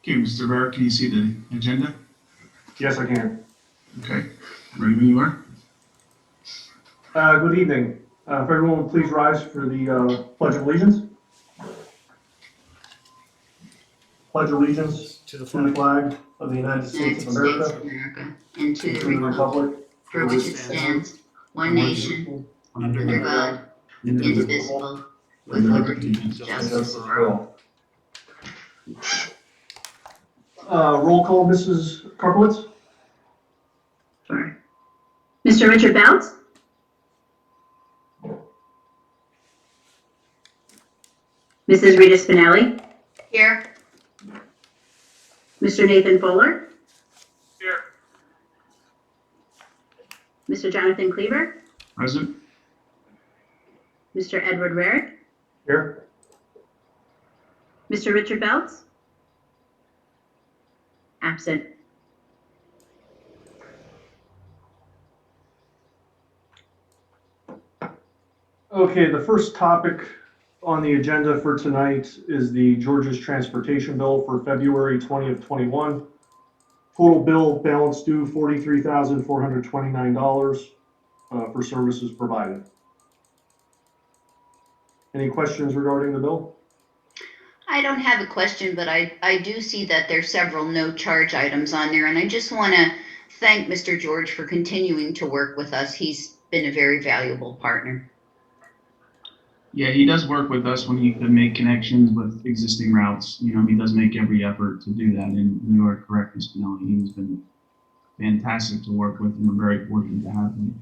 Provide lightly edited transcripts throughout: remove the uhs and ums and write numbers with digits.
Okay, Mr. Rivera, can you see the agenda? Yes, I can. Okay, ready when you are. Good evening. If everyone would please rise for the Pledge of Allegiance. Pledge allegiance to the flag of the United States of America and to and the republic for which it stands, one nation, under God, indivisible, with liberty and justice for all. Roll call, Mrs. Karpowitz. Sure. Mr. Richard Bounce? Mrs. Rita Spinelli? Here. Mr. Nathan Foeller? Here. Mr. Jonathan Cleaver? Present. Mr. Edward Rarick? Here. Mr. Richard Bounce? Absent. Okay, the first topic on the agenda for tonight is the Georgia's transportation bill for February 20th, 21. Total bill balance due $43,429 for services provided. Any questions regarding the bill? I don't have a question, but I do see that there's several no charge items on there, and I just want to thank Mr. George for continuing to work with us. He's been a very valuable partner. Yeah, he does work with us when he can make connections with existing routes. You know, he does make every effort to do that. And you are correct, Ms. Spinelli. He's been fantastic to work with, and we're very fortunate to have him.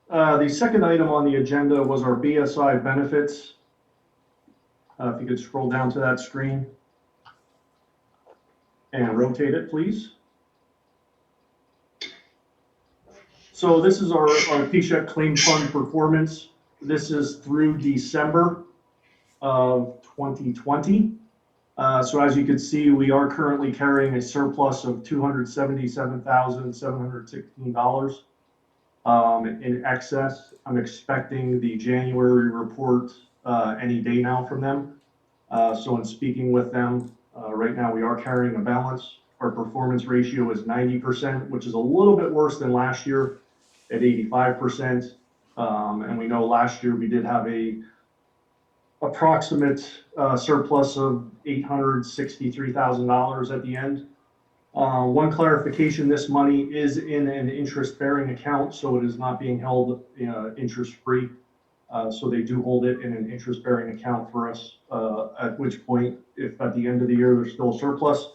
The second item on the agenda was our BSI benefits. If you could scroll down to that screen and rotate it, please. So this is our PSHEC claim fund performance. This is through December of 2020. So as you can see, we are currently carrying a surplus of $277,716 in excess. I'm expecting the January report any day now from them. So in speaking with them, right now we are carrying a balance. Our performance ratio is 90%, which is a little bit worse than last year at 85%. And we know last year we did have a approximate surplus of $863,000 at the end. One clarification, this money is in an interest-bearing account, so it is not being held interest-free. So they do hold it in an interest-bearing account for us, at which point, if at the end of the year there's still a surplus,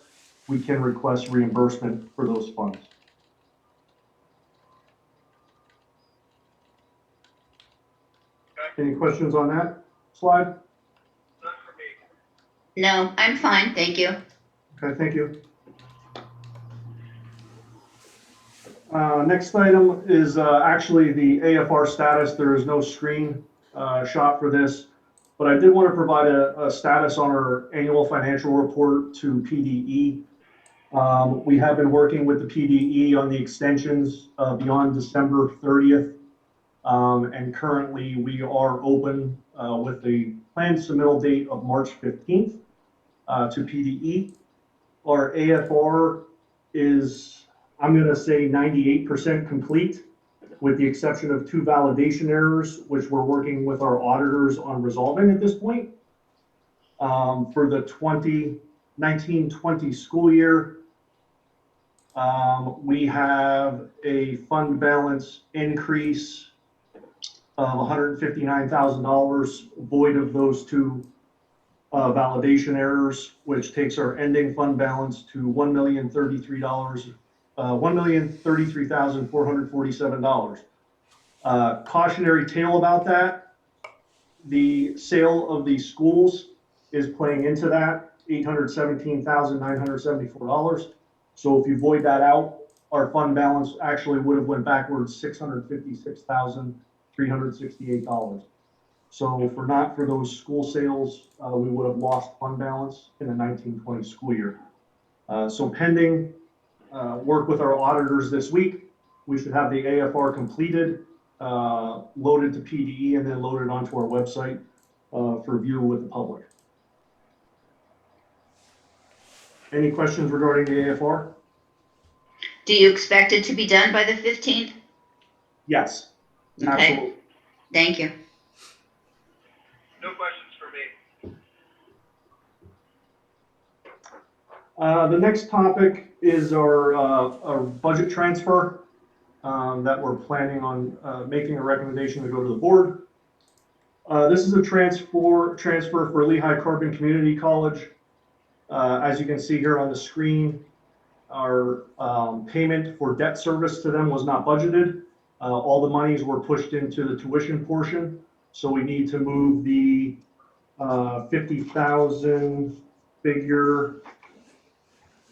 we can request reimbursement for those funds. Any questions on that slide? No, I'm fine, thank you. Okay, thank you. Next item is actually the AFR status. There is no screen shot for this, but I did want to provide a status on our annual financial report to PDE. We have been working with the PDE on the extensions beyond December 30th. And currently we are open with the planned submittal date of March 15th to PDE. Our AFR is, I'm going to say 98% complete, with the exception of 2 validation errors, which we're working with our auditors on resolving at this point. For the 2019-20 school year, we have a fund balance increase of $159,000, void of those 2 validation errors, which takes our ending fund balance to $1,033,447. Cautionary tale about that: the sale of the schools is playing into that, $817,974. So if you void that out, our fund balance actually would have went backwards $656,368. So if not for those school sales, we would have lost fund balance in the 19-20 school year. So pending work with our auditors this week, we should have the AFR completed, loaded to PDE, and then loaded onto our website. for view with the public. Any questions regarding the AFR? Do you expect it to be done by the 15th? Yes, Okay, absolutely. thank you. No questions for me. The next topic is our budget transfer that we're planning on making a recommendation to go to the board. This is a transfer for Lehigh Carbon Community College. As you can see here on the screen, our payment for debt service to them was not budgeted. All the monies were pushed into the tuition portion, so we need to move the 50,000 figure,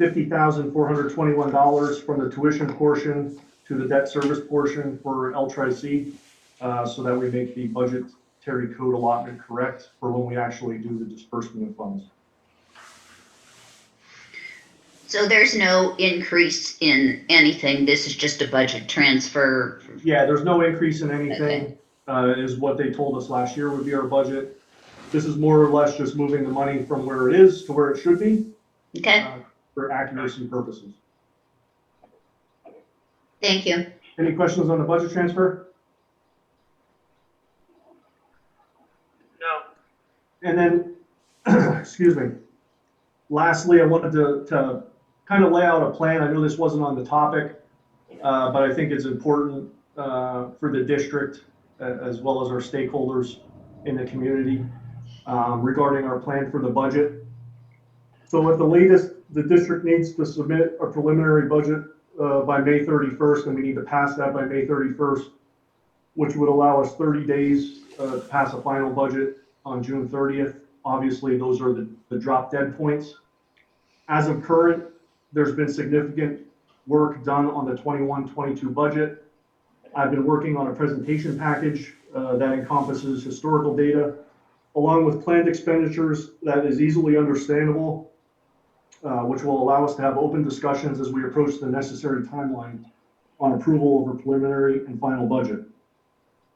$50,421 from the tuition portion to the debt service portion for L-Tri-C, so that we make the budgetary code allotment correct for when we actually do the disbursement of funds. So there's no increase in anything. This is just a budget transfer. Yeah, there's no increase in anything, is what they told us last year would be our budget. This is more or less just moving the money from where it is to where it should be, Okay, for accuracy purposes. thank you. Any questions on the budget transfer? No. And then, excuse me, lastly, I wanted to kind of lay out a plan. I know this wasn't on the topic, but I think it's important for the district as well as our stakeholders in the community regarding our plan for the budget. So at the latest, the district needs to submit a preliminary budget by May 31st, and we need to pass that by May 31st, which would allow us 30 days to pass a final budget on June 30th. Obviously, those are the drop dead points. As of current, there's been significant work done on the 21-22 budget. I've been working on a presentation package that encompasses historical data, along with planned expenditures that is easily understandable, which will allow us to have open discussions as we approach the necessary timeline on approval of a preliminary and final budget.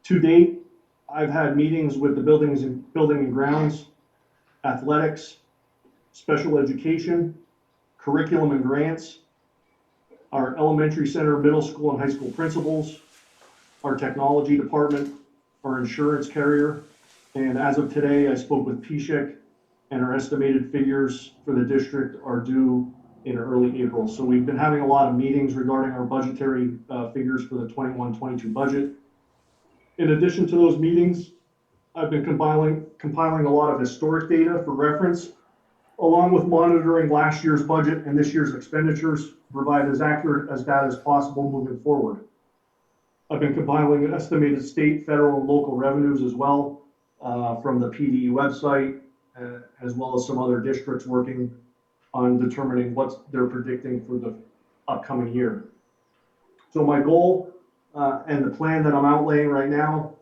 To date, I've had meetings with the building and grounds, athletics, special education, curriculum and grants, our elementary center, middle school, and high school principals, our technology department, our insurance carrier, and as of today, I spoke with PSHIC, and our estimated figures for the district are due in early April. So we've been having a lot of meetings regarding our budgetary figures for the 21-22 budget. In addition to those meetings, I've been compiling a lot of historic data for reference, along with monitoring last year's budget and this year's expenditures to provide as accurate as data as possible moving forward. I've been compiling estimated state, federal, and local revenues as well from the PDE website, as well as some other districts working on determining what they're predicting for the upcoming year. So my goal and the plan that I'm outlaying right now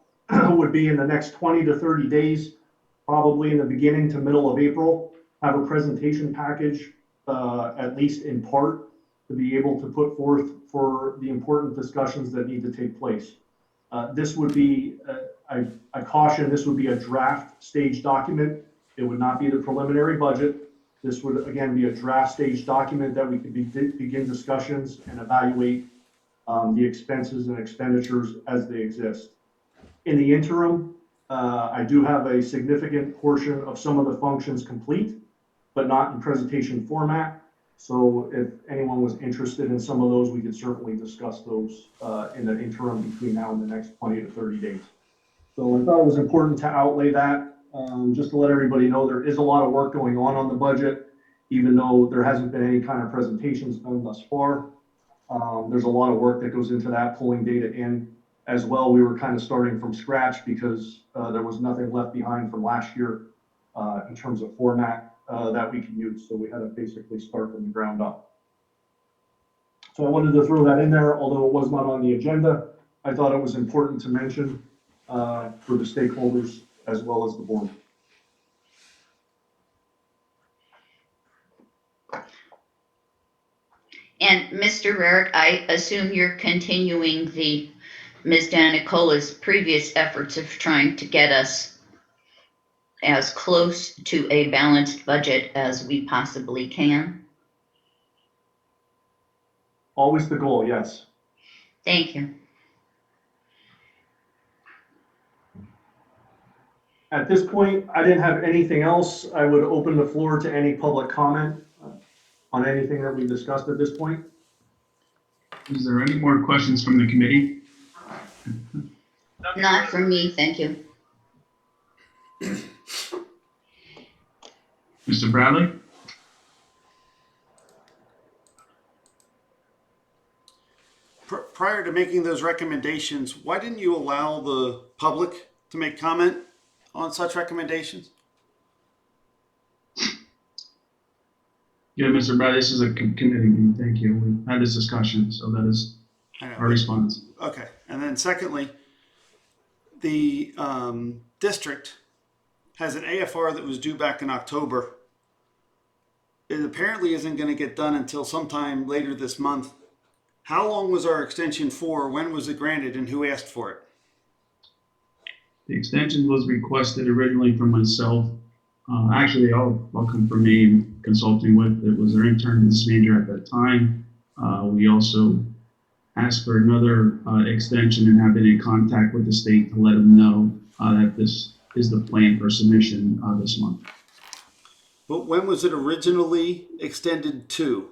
would be in the next 20 to 30 days, probably in the beginning to middle of April, have a presentation package, at least in part, to be able to put forth for the important discussions that need to take place. This would be, I caution, this would be a draft stage document. It would not be the preliminary budget. This would, again, be a draft stage document that we could begin discussions and evaluate the expenses and expenditures as they exist. In the interim, I do have a significant portion of some of the functions complete, but not in presentation format. So if anyone was interested in some of those, we could certainly discuss those in the interim between now and the next 20 to 30 days. So I thought it was important to outlay that, just to let everybody know there is a lot of work going on the budget, even though there hasn't been any kind of presentations done thus far. There's a lot of work that goes into that, pulling data in as well. We were kind of starting from scratch because there was nothing left behind from last year in terms of format that we can use. So we had to basically start from the ground up. So I wanted to throw that in there, although it was not on the agenda. I thought it was important to mention for the stakeholders as well as the board. And Mr. Rarick, I assume you're continuing Ms. Danicola's previous efforts of trying to get us as close to a balanced budget as we possibly can. Always the goal, yes. Thank you. At this point, I didn't have anything else. I would open the floor to any public comment on anything that we discussed at this point. Is there any more questions from the committee? Nothing Not further. from me, thank you. Mr. Bradley? Prior to making those recommendations, why didn't you allow the public to make comment on such recommendations? Yeah, Mr. Bradley, this is a committee meeting. Thank you. We've had this discussion, so that is I know. our response. Okay, and then secondly, the district has an AFR that was due back in October. It apparently isn't going to get done until sometime later this month. How long was our extension for? When was it granted, and who asked for it? The extension was requested originally from myself. Actually, all come from me and consulting with, it was our intern business manager at that time. We also asked for another extension and have been in contact with the state to let them know that this is the plan for submission this month. But when was it originally extended to?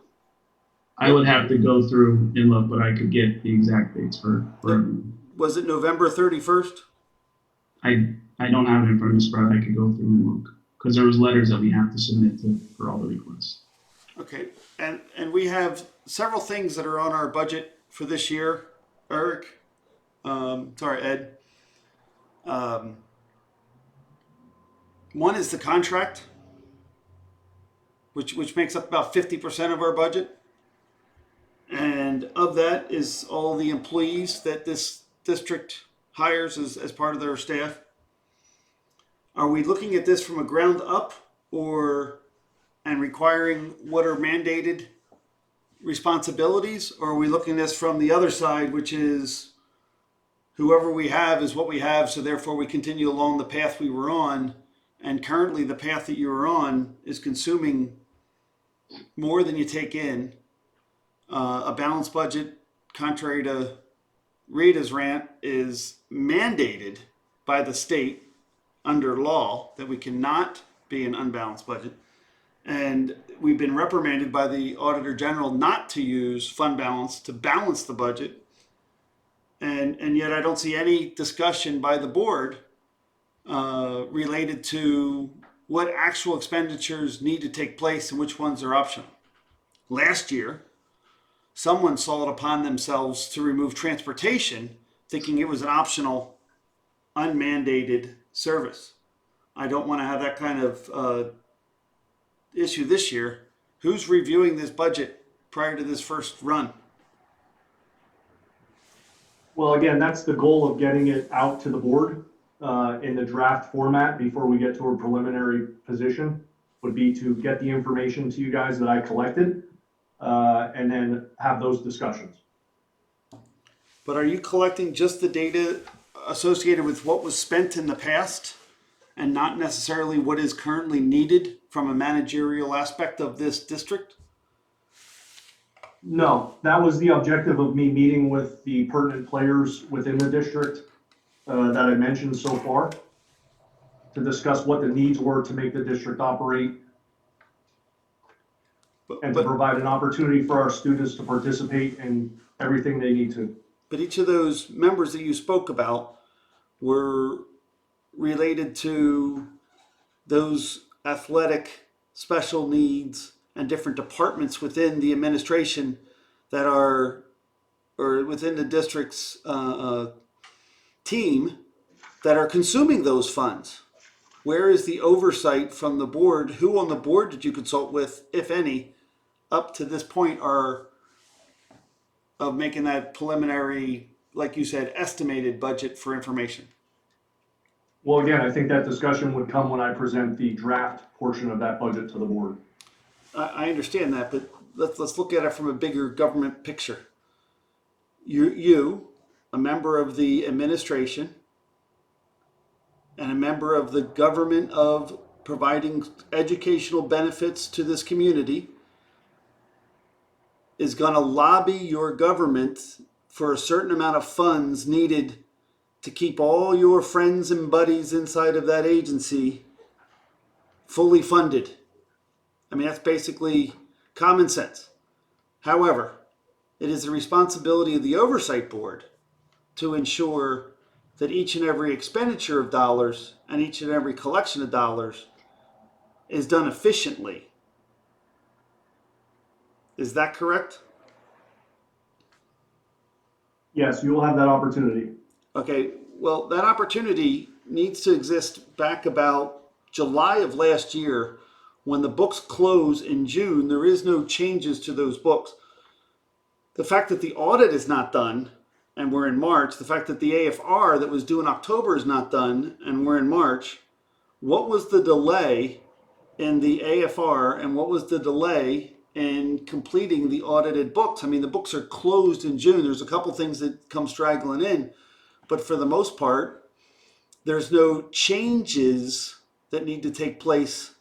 I would have to go through and look, but I could get the exact dates for everyone. Was it November 31st? I don't have it in front of me, but I could go through and look, because there was letters that we have to submit for all the requests. Okay, and we have several things that are on our budget for this year, Eric. Ed. One is the contract, which makes up about 50% of our budget. And of that is all the employees that this district hires as part of their staff. Are we looking at this from a ground up and requiring what are mandated responsibilities? Or are we looking at this from the other side, which is whoever we have is what we have, so therefore we continue along the path we were on, and currently the path that you are on is consuming more than you take in. A balanced budget, contrary to Rita's rant, is mandated by the state under law that we cannot be an unbalanced budget. And we've been reprimanded by the Auditor General not to use fund balance to balance the budget. And yet I don't see any discussion by the board related to what actual expenditures need to take place and which ones are optional. Last year, someone saw it upon themselves to remove transportation, thinking it was an optional, unmandated service. I don't want to have that kind of issue this year. Who's reviewing this budget prior to this first run? Well, again, that's the goal of getting it out to the board in the draft format before we get to a preliminary position, would be to get the information to you guys that I collected and then have those discussions. But are you collecting just the data associated with what was spent in the past and not necessarily what is currently needed from a managerial aspect of this district? No, that was the objective of me meeting with the pertinent players within the district that I mentioned so far, to discuss what the needs were to make the district operate and to provide an opportunity for our students to participate in everything they need to. But each of those members that you spoke about were related to those athletic special needs and different departments within the administration that are, or within the district's team that are consuming those funds. Where is the oversight from the board? Who on the board did you consult with, if any, up to this point are of making that preliminary, like you said, estimated budget for information? Well, again, I think that discussion would come when I present the draft portion of that budget to the board. I understand that, but let's look at it from a bigger government picture. You, a member of the administration, and a member of the government of providing educational benefits to this community is going to lobby your government for a certain amount of funds needed to keep all your friends and buddies inside of that agency fully funded. I mean, that's basically common sense. However, it is the responsibility of the oversight board to ensure that each and every expenditure of dollars and each and every collection of dollars is done efficiently. Is that correct? Yes, you will have that opportunity. Okay, well, that opportunity needs to exist back about July of last year. When the books close in June, there is no changes to those books. The fact that the audit is not done and we're in March, the fact that the AFR that was due in October is not done and we're in March, what was the delay in the AFR and what was the delay in completing the audited books? I mean, the books are closed in June. There's a couple things that come straggling in, but for the most part, there's no changes that need to take place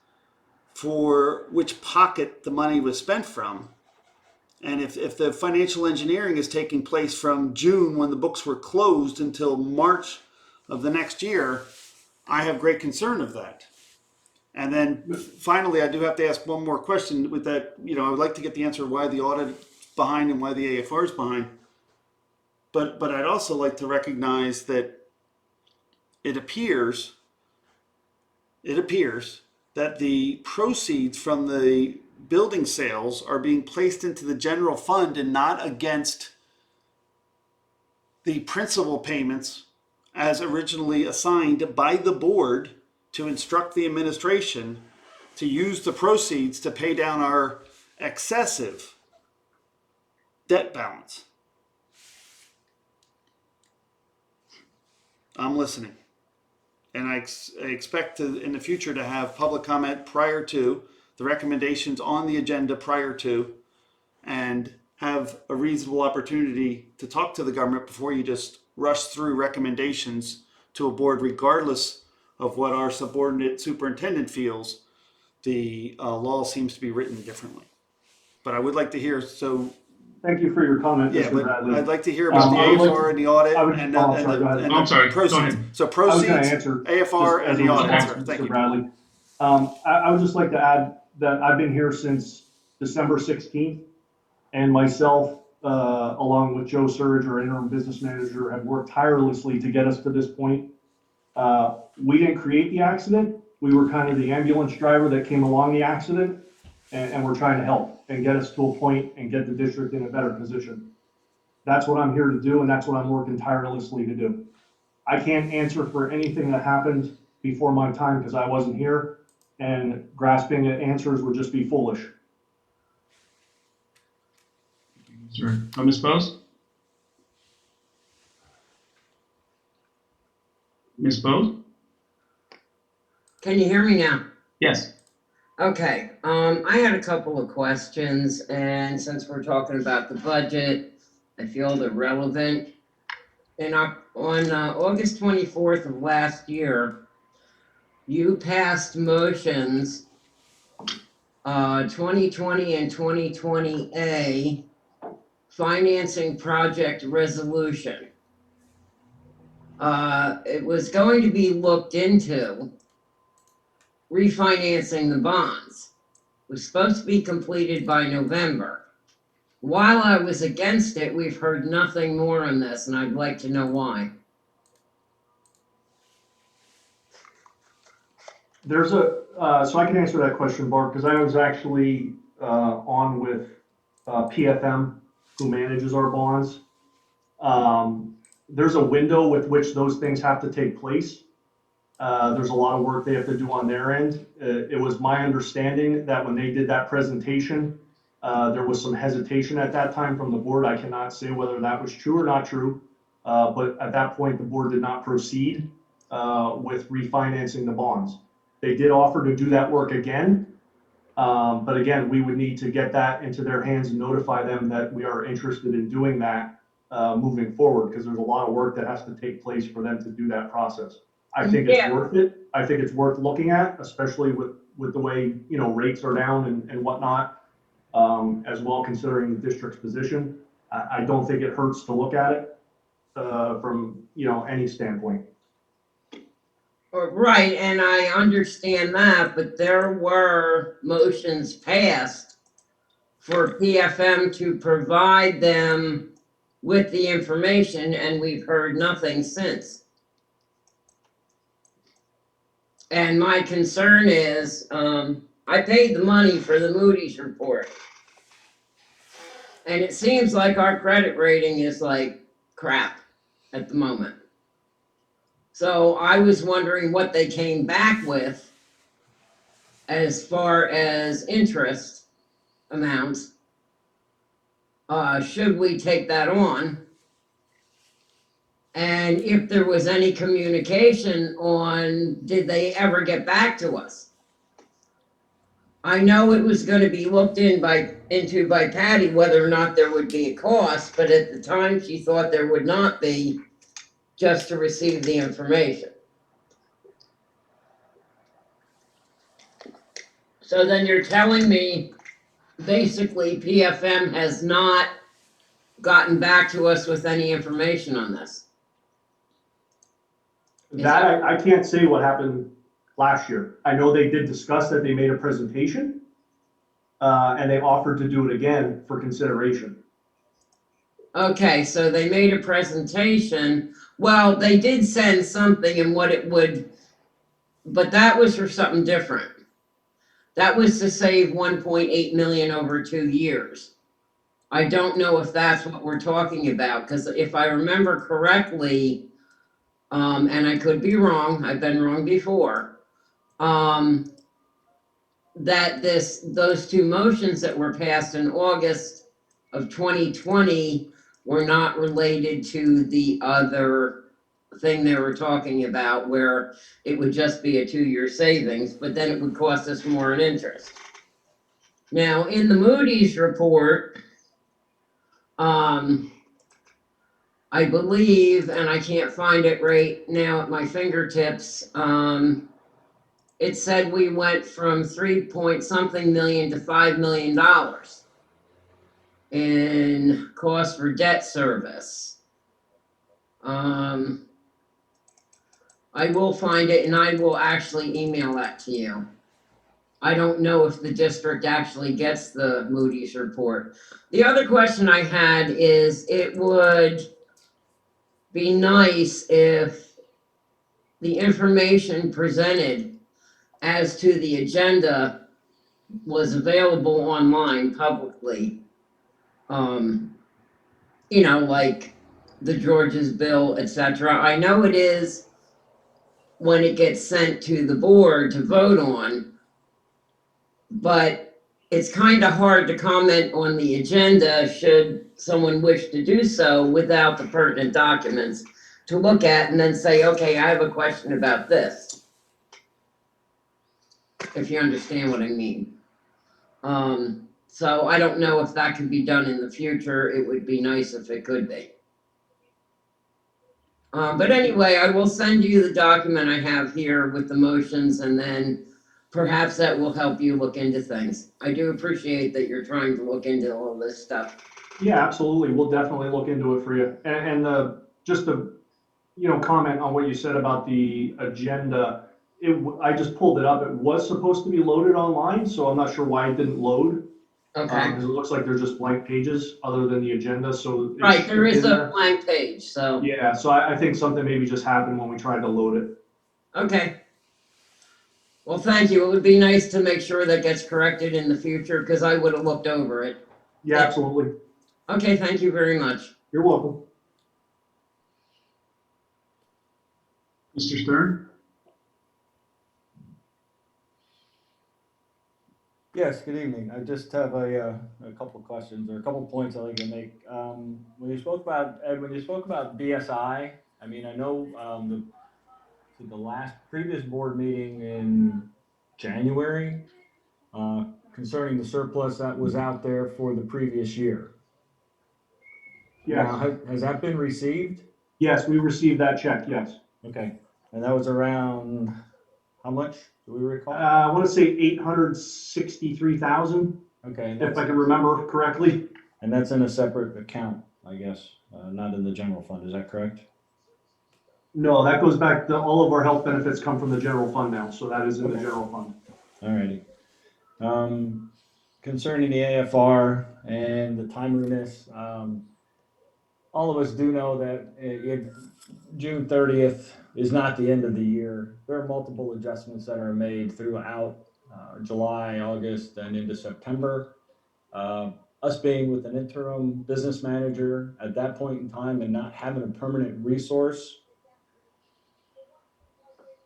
for which pocket the money was spent from. And if the financial engineering is taking place from June when the books were closed until March of the next year, I have great concern of that. And then finally, I do have to ask one more question with that. I would like to get the answer why the audit is behind and why the AFR is behind. But I'd also like to recognize that it appears that the proceeds from the building sales are being placed into the general fund and not against the principal payments as originally assigned by the board to instruct the administration to use the proceeds to pay down our excessive debt balance. I'm listening. And I expect to, in the future, to have public comment prior to the recommendations on the agenda prior to, and have a reasonable opportunity to talk to the government before you just rush through recommendations to a board, regardless of what our subordinate superintendent feels. The law seems to be written differently. But I would like to hear, so Thank you for your comment, yeah, Mr. but Bradley. I'd like to hear about the I would like AFR to- and the audit I would- and oh, I'm sorry, go ahead. I'm sorry, go proceeds. ahead. So I was going proceeds, to answer AFR, just and as the a audit. response, Sir. Thank Mr. you. Bradley. I would just like to add that I've been here since December 16th, and myself, along with Joe Surge, our interim business manager, have worked tirelessly to get us to this point. We didn't create the accident. We were kind of the ambulance driver that came along the accident, and we're trying to help and get us to a point and get the district in a better position. That's what I'm here to do, and that's what I'm working tirelessly to do. I can't answer for anything that happened before my time because I wasn't here, and grasping at answers would just be foolish. Sir, Ms. Bose? Ms. Bose? Can you hear me now? Yes. Okay, I had a couple of questions, and since we're talking about the budget, I feel they're relevant. On August 24th of last year, you passed motions 2020 and 2020A financing project resolution. It was going to be looked into refinancing the bonds. It was supposed to be completed by November. While I was against it, we've heard nothing more on this, and I'd like to know why. There's so I can answer that question, Bart, because I was actually on with PFM, who manages our bonds. There's a window with which those things have to take place. There's a lot of work they have to do on their end. It was my understanding that when they did that presentation, there was some hesitation at that time from the board. I cannot say whether that was true or not true, but at that point, the board did not proceed with refinancing the bonds. They did offer to do that work again, but again, we would need to get that into their hands and notify them that we are interested in doing that moving forward, because there's a lot of work that has to take place for them to do that process. I think it's Yeah. worth it. I think it's worth looking at, especially with the way, rates are down and whatnot, as well considering the district's position. I don't think it hurts to look at it, from, any standpoint. Right, and I understand that, but there were motions passed for PFM to provide them with the information, and we've heard nothing since. And my concern is, I paid the money for the Moody's report. And it seems like our credit rating is like crap at the moment. So I was wondering what they came back with as far as interest amounts. Should we take that on? And if there was any communication on, did they ever get back to us? I know it was gonna be looked into by Patty whether or not there would be a cost, but at the time she thought there would not be, just to receive the information. So then you're telling me basically PFM has not gotten back to us with any information on this? That, I can't say what happened last year. I know they did discuss that they made a presentation, and they offered to do it again for consideration. Okay, so they made a presentation. Well, they did send something and what it would, but that was for something different. That was to save 1.8 million over 2 years. I don't know if that's what we're talking about, because if I remember correctly, and I could be wrong, I've been wrong before, that those two motions that were passed in August of 2020 were not related to the other thing they were talking about, where it would just be a 2-year savings, but then it would cost us more in interest. Now, in the Moody's report, I believe, and I can't find it right now at my fingertips, it said we went from 3-point-something million to $5 million in cost for debt service. I will find it and I will actually email that to you. I don't know if the district actually gets the Moody's report. The other question I had is, it would be nice if the information presented as to the agenda was available online publicly. Like the George's bill, etc. I know it is when it gets sent to the board to vote on, but it's kind of hard to comment on the agenda should someone wish to do so without the pertinent documents to look at and then say, okay, I have a question about this. If you understand what I mean. So I don't know if that could be done in the future. It would be nice if it could be. But anyway, I will send you the document I have here with the motions, and then perhaps that will help you look into things. I do appreciate that you're trying to look into all this stuff. Yeah, absolutely. We'll definitely look into it for you. And just to, comment on what you said about the agenda, I just pulled it up. It was supposed to be loaded online, so I'm not sure why it didn't load. Okay. Because it looks like there's just blank pages other than the agenda, so. it's Right, there is in a there. blank page, so, Yeah, so I think something maybe just happened when we tried to load it. okay. Well, thank you. It would be nice to make sure that gets corrected in the future, because I would have looked over it. Yeah, absolutely. Okay, thank you very much. You're welcome. Mr. Stern? Yes, good evening. I just have a couple of questions or a couple of points I'd like to make. When you spoke about, Ed, when you spoke about BSI, I mean, I know the previous board meeting in January concerning the surplus that was out there for the previous year. Yes, Now, has that been received? yes, we received that check, yes. Okay. And that was around, how much, do we recall? I want to say 863,000, Okay, and if I that's, can remember correctly. and that's in a separate account, I guess, not in the general fund, is that correct? No, that goes back to, all of our health benefits come from the general fund now, so that is in the general fund. Alrighty. Concerning the AFR and the timeliness, all of us do know that June 30th is not the end of the year. There are multiple adjustments that are made throughout July, August, and into September. Us being with an interim business manager at that point in time and not having a permanent resource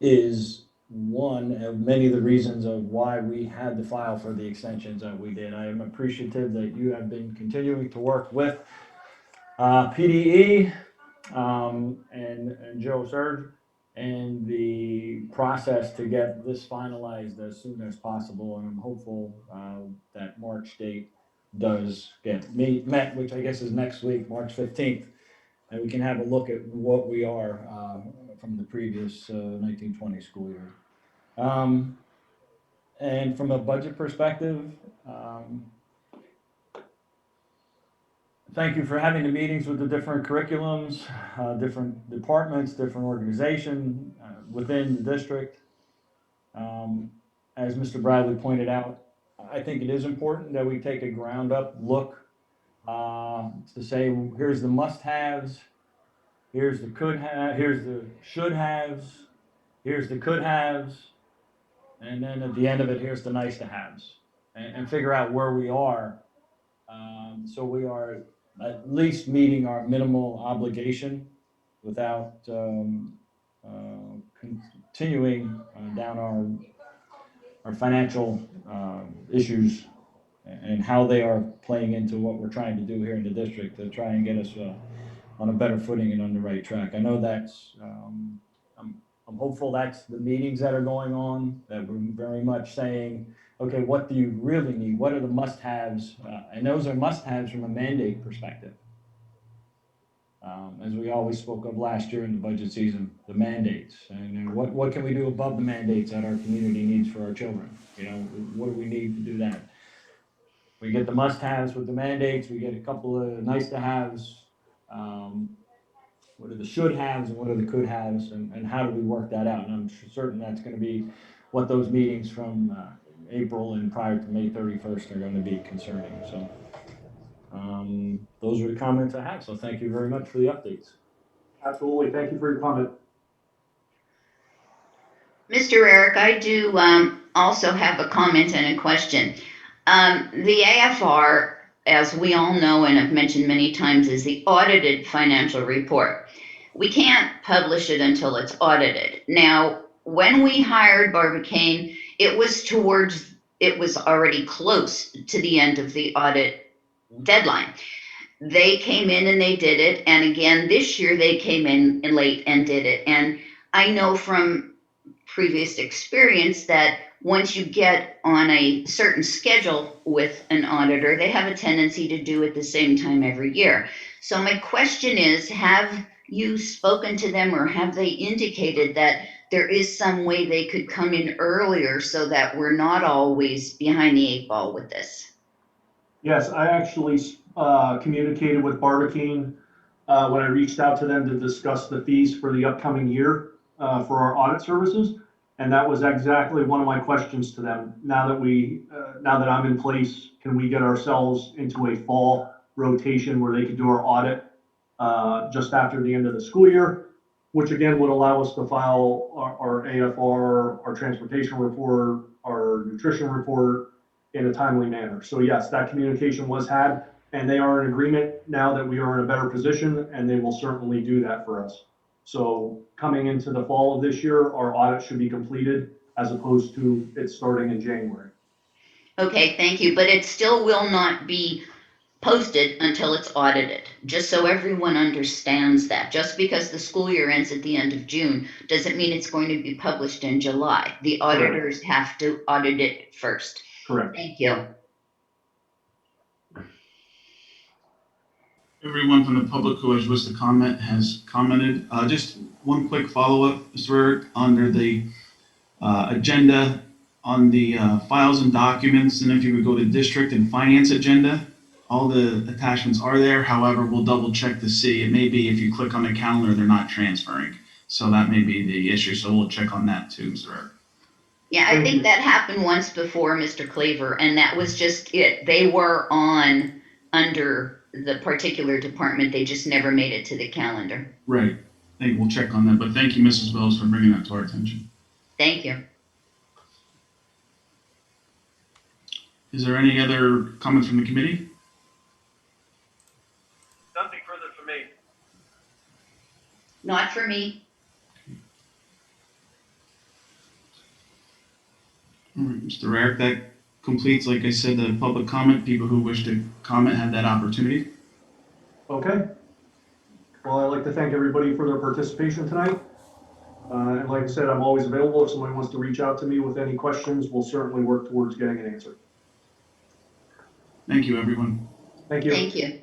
is one of many of the reasons of why we had to file for the extensions that we did. I am appreciative that you have been continuing to work with PDE and Joe Serge and the process to get this finalized as soon as possible. And I'm hopeful that March date does get met, which I guess is next week, March 15th. And we can have a look at what we are from the previous 1920 school year. And from a budget perspective, thank you for having the meetings with the different curriculums, different departments, different organizations within the district. As Mr. Bradley pointed out, I think it is important that we take a ground up look to say, here's the must-haves, here's the here's the should-haves, here's the could-haves, and then at the end of it, here's the nice-to-haves, and figure out where we are. So we are at least meeting our minimal obligation without continuing down our financial issues and how they are playing into what we're trying to do here in the district to try and get us on a better footing and on the right track. I know that's, I'm hopeful that's the meetings that are going on, that we're very much saying, okay, what do you really need? What are the must-haves? And those are must-haves from a mandate perspective. As we always spoke of last year in the budget season, the mandates. And what can we do above the mandates that our community needs for our children? You know, what do we need to do that? We get the must-haves with the mandates, we get a couple of nice-to-haves. What are the should-haves and what are the could-haves, and how do we work that out? And I'm certain that's going to be what those meetings from April and prior to May 31st are going to be concerning. So those are the comments I have. So thank you very much for the updates. Absolutely, thank you for your comment. Mr. Eric, I do also have a comment and a question. The AFR, as we all know and have mentioned many times, is the audited financial report. We can't publish it until it's audited. Now, when we hired Barbicane, it was already close to the end of the audit deadline. They came in and they did it. And again, this year they came in late and did it. And I know from previous experience that once you get on a certain schedule with an auditor, they have a tendency to do it the same time every year. So my question is, have you spoken to them or have they indicated that there is some way they could come in earlier so that we're not always behind the 8 ball with this? Yes, I actually communicated with Barbicane when I reached out to them to discuss the fees for the upcoming year for our audit services. And that was exactly one of my questions to them. Now that I'm in place, can we get ourselves into a fall rotation where they could do our audit just after the end of the school year, which again would allow us to file our AFR, our transportation report, our nutrition report in a timely manner. So yes, that communication was had, and they are in agreement now that we are in a better position, and they will certainly do that for us. So coming into the fall of this year, our audit should be completed as opposed to it starting in January. Okay, thank you. But it still will not be posted until it's audited, just so everyone understands that. Just because the school year ends at the end of June doesn't mean it's going to be published in July. The auditors have to audit it first. Correct. Thank you. Everyone from the public who has wished to comment has commented. Just one quick follow-up, Mr. Eric, under the agenda on the files and documents, and if you would go to district and finance agenda, all the attachments are there. However, we'll double check to see. It may be if you click on the calendar, they're not transferring. So that may be the issue. So we'll check on that too, Mr. Eric. Yeah, I think that happened once before, Mr. Claver, and that was just it. They were on under the particular department. They just never made it to the calendar. Right. Hey, we'll check on that. But thank you, Mrs. Wells, for bringing that to our attention. Thank you. Is there any other comments from the committee? Nothing further for me. Not for me. All right, Mr. Eric, that completes, like I said, the public comment. People who wish to comment have that opportunity. Okay. Well, I'd like to thank everybody for their participation tonight. And like I said, I'm always available if somebody wants to reach out to me with any questions. We'll certainly work towards getting an answer. Thank you, everyone. Thank you. Thank you.